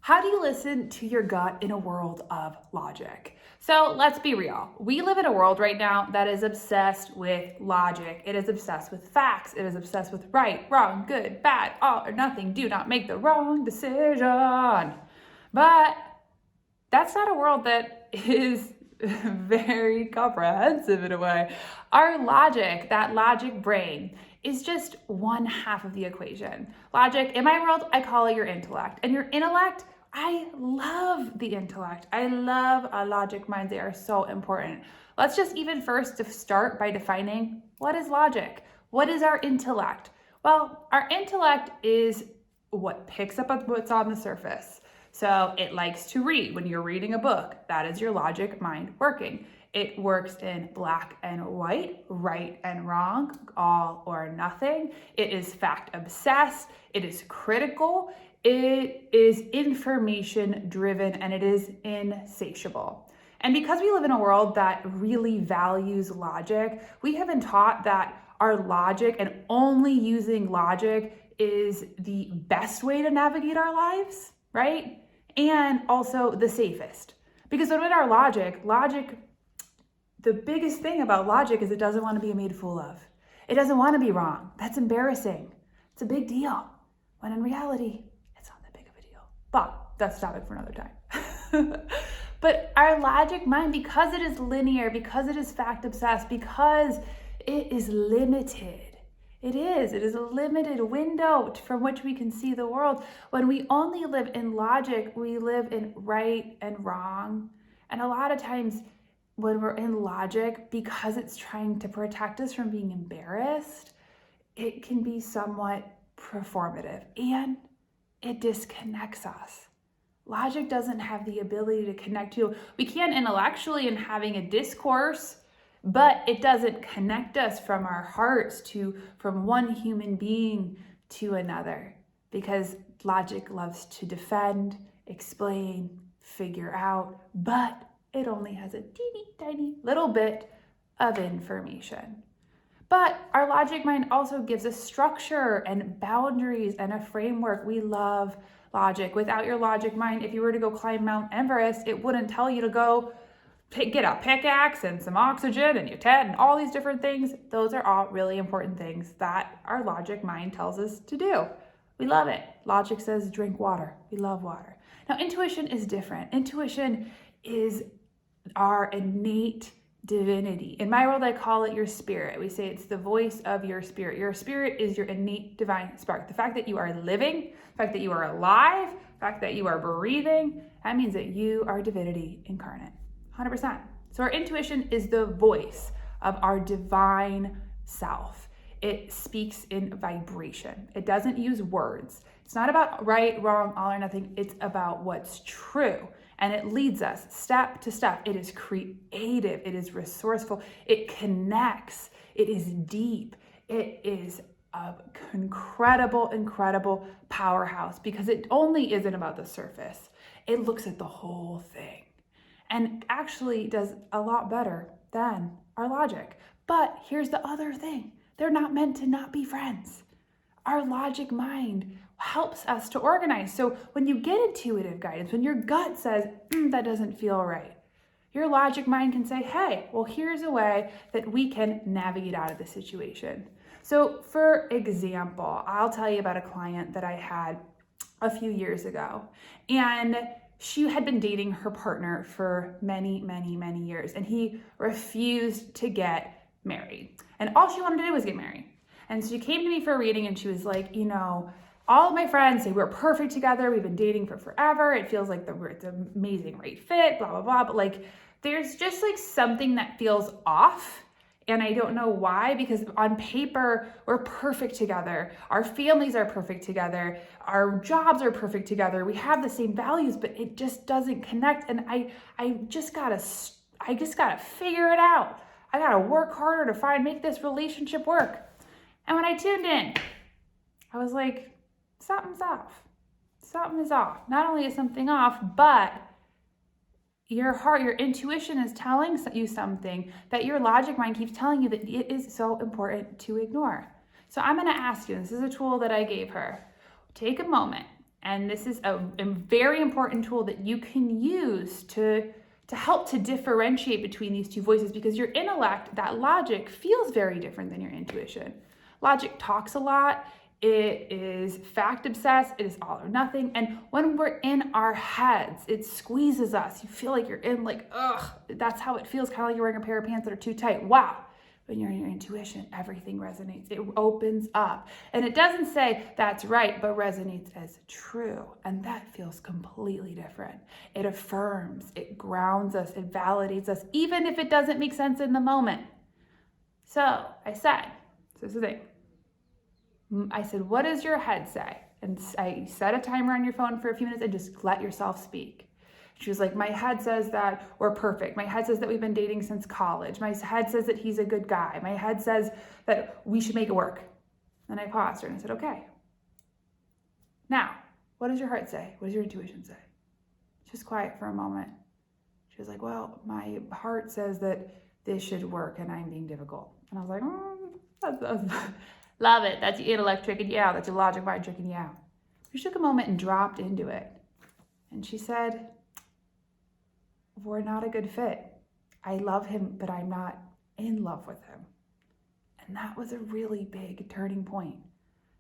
How do you listen to your gut in a world of logic? So let's be real. We live in a world right now that is obsessed with logic. It is obsessed with facts. It is obsessed with right, wrong, good, bad, all or nothing. Do not make the wrong decision. But that's not a world that is very comprehensive in a way. Our logic, that logic brain, is just one half of the equation. Logic, in my world, I call it your intellect. And your intellect, I love the intellect. I love logic minds. They are so important. Let's just even first start by defining what is logic? What is our intellect? Well, our intellect is what picks up what's on the surface. So it likes to read. When you're reading a book, that is your logic mind working. It works in black and white, right and wrong, all or nothing. It is fact obsessed. It is critical. It is information driven, and it is insatiable. And because we live in a world that really values logic, we have been taught that our logic and only using logic is the best way to navigate our lives, right? And also the safest. Because when our logic, the biggest thing about logic is it doesn't want to be made a fool of. It doesn't want to be wrong. That's embarrassing. It's a big deal. When in reality, it's not that big of a deal. But that's a topic for another time. But our logic mind, because it is linear, because it is fact obsessed, because it is limited, it is a limited window from which we can see the world. When we only live in logic, we live in right and wrong. And a lot of times when we're in logic, because it's trying to protect us from being embarrassed, it can be somewhat performative and it disconnects us. Logic doesn't have the ability to connect you. We can intellectually in having a discourse, but it doesn't connect us from our hearts from one human being to another, because logic loves to defend, explain, figure out, but it only has a teeny tiny little bit of information. But our logic mind also gives us structure and boundaries and a framework. We love logic. Without your logic mind, if you were to go climb Mount Everest, it wouldn't tell you to go get a pickaxe and some oxygen and your tent and all these different things. Those are all really important things that our logic mind tells us to do. We love it. Logic says drink water. We love water. Now, intuition is different. Intuition is our innate divinity. In my world, I call it your spirit. We say it's the voice of your spirit. Your spirit is your innate divine spark. The fact that you are living, the fact that you are alive, the fact that you are breathing, that means that you are divinity incarnate. 100%. So our intuition is the voice of our divine self. It speaks in vibration. It doesn't use words. It's not about right, wrong, all or nothing. It's about what's true. And it leads us step to step. It is creative. It is resourceful. It connects. It is deep. It is an incredible powerhouse, because it only isn't about the surface. It looks at the whole thing and actually does a lot better than our logic. But here's the other thing. They're not meant to not be friends. Our logic mind helps us to organize. So when you get intuitive guidance, when your gut says, that doesn't feel right, your logic mind can say, hey, well, here's a way that we can navigate out of the situation. So for example, I'll tell you about a client that I had a few years ago. And she had been dating her partner for many years, and he refused to get married. And all she wanted to do was get married. And so she came to me for a reading, and she was like, all of my friends say we're perfect together. We've been dating for forever. It feels like it's an amazing right fit, blah, blah, blah. But there's just something that feels off. And I don't know why, because on paper, we're perfect together. Our families are perfect together. Our jobs are perfect together. We have the same values, but it just doesn't connect. And I just gotta figure it out. I gotta work harder to make this relationship work. And when I tuned in, I was like, something's off. Something is off. Not only is something off, but your heart, your intuition is telling you something that your logic mind keeps telling you that it is so important to ignore. So I'm going to ask you, this is a tool that I gave her. Take a moment And this is a very important tool that you can use to help to differentiate between these two voices, because your intellect, that logic, feels very different than your intuition. Logic talks a lot. It is fact obsessed. It is all or nothing. And when we're in our heads, it squeezes us. You feel like you're in like, ugh, that's how it feels, kind of like you're wearing a pair of pants that are too tight. Wow. When you're in your intuition, everything resonates. It opens up. And it doesn't say that's right, but resonates as true. And that feels completely different. It affirms, it grounds us, it validates us, even if it doesn't make sense in the moment. So I said, so this is the thing. I said, what does your head say? And I set a timer on your phone for a few minutes and just let yourself speak. She was like, my head says that we're perfect. My head says that we've been dating since college. My head says that he's a good guy. My head says that we should make it work. And I paused her and I said, okay. Now, what does your heart say? What does your intuition say? Just quiet for a moment. She was like, well, my heart says that this should work and I'm being difficult. And I was like, love it. That's your intellect tricking you out. That's your logic mind tricking you out. We took a moment and dropped into it. And she said, we're not a good fit. I love him, but I'm not in love with him. And that was a really big turning point,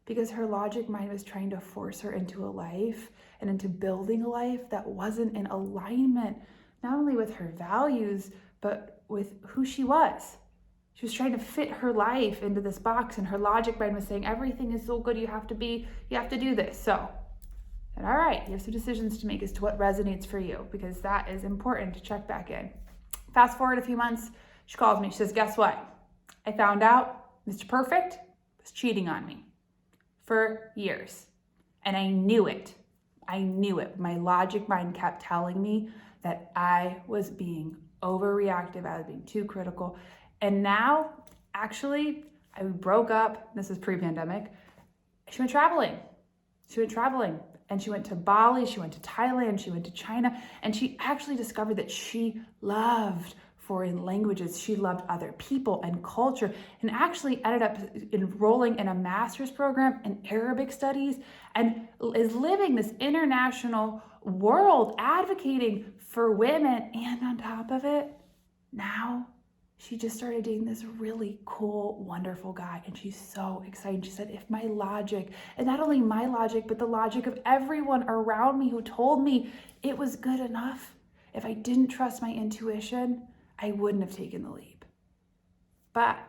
because her logic mind was trying to force her into a life and into building a life that wasn't in alignment, not only with her values, but with who she was. She was trying to fit her life into this box, and her logic mind was saying, everything is so good, you have to do this. So, and all right, you have some decisions to make as to what resonates for you, because that is important to check back in. Fast forward a few months, she calls me. She says, guess what? I found out Mr. Perfect was cheating on me for years. And I knew it. I knew it. My logic mind kept telling me that I was being overreactive. I was being too critical. And now, actually, I broke up. This is pre-pandemic. She went traveling. And she went to Bali, she went to Thailand, she went to China, and she actually discovered that she loved foreign languages. She loved other people and culture, and actually ended up enrolling in a master's program in Arabic studies, and is living this international world advocating for women. And on top of it, now she just started dating this really cool, wonderful guy, and she's so excited. She said, if my logic, and not only my logic, but the logic of everyone around me who told me it was good enough, if I didn't trust my intuition, I wouldn't have taken the leap. But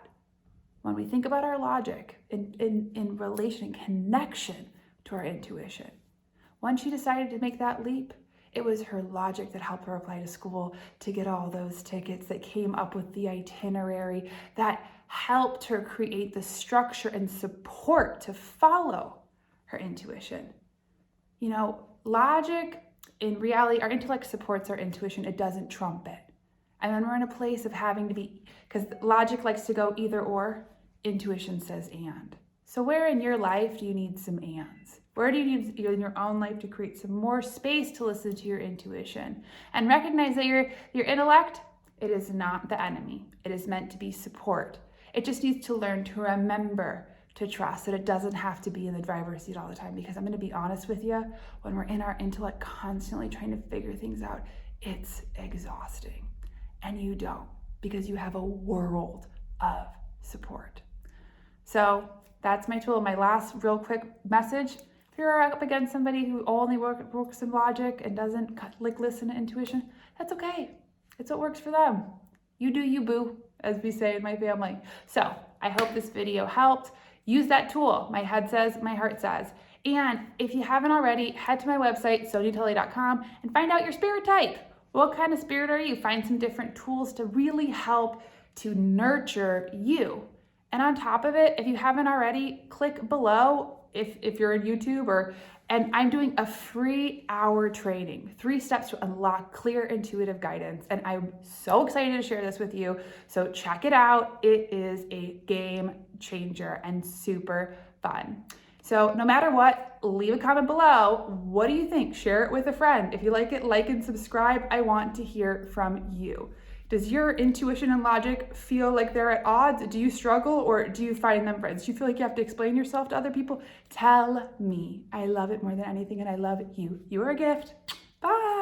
when we think about our logic in relation, connection to our intuition, once she decided to make that leap, it was her logic that helped her apply to school, to get all those tickets, that came up with the itinerary, that helped her create the structure and support to follow her intuition. You know, logic, in reality, our intellect supports our intuition. It doesn't trump it. And when we're in a place of having to be, because logic likes to go either or, intuition says and. So where in your life do you need some ands? Where do you need in your own life to create some more space to listen to your intuition? And recognize that your intellect, it is not the enemy. It is meant to be support. It just needs to learn to remember to trust that it doesn't have to be in the driver's seat all the time. Because I'm going to be honest with you, when we're in our intellect constantly trying to figure things out, it's exhausting. And you don't, because you have a world of support. So that's my tool. My last real quick message. If you're up against somebody who only works in logic and doesn't listen to intuition, that's okay. It's what works for them. You do you, boo, as we say in my family. So I hope this video helped. Use that tool. My head says, my heart says. And if you haven't already, head to my website, soniatully.com, and find out your spirit type. What kind of spirit are you? Find some different tools to really help to nurture you. And on top of it, if you haven't already, click below if you're in YouTube, and I'm doing a free hour training, 3 steps to unlock clear intuitive guidance. And I'm so excited to share this with you. So check it out. It is a game changer and super fun. So no matter what, leave a comment below. What do you think? Share it with a friend. If you like it, like and subscribe. I want to hear from you. Does your intuition and logic feel like they're at odds? Do you struggle, or do you find them friends? Do you feel like you have to explain yourself to other people? Tell me. I love it more than anything, and I love you. You are a gift. Bye.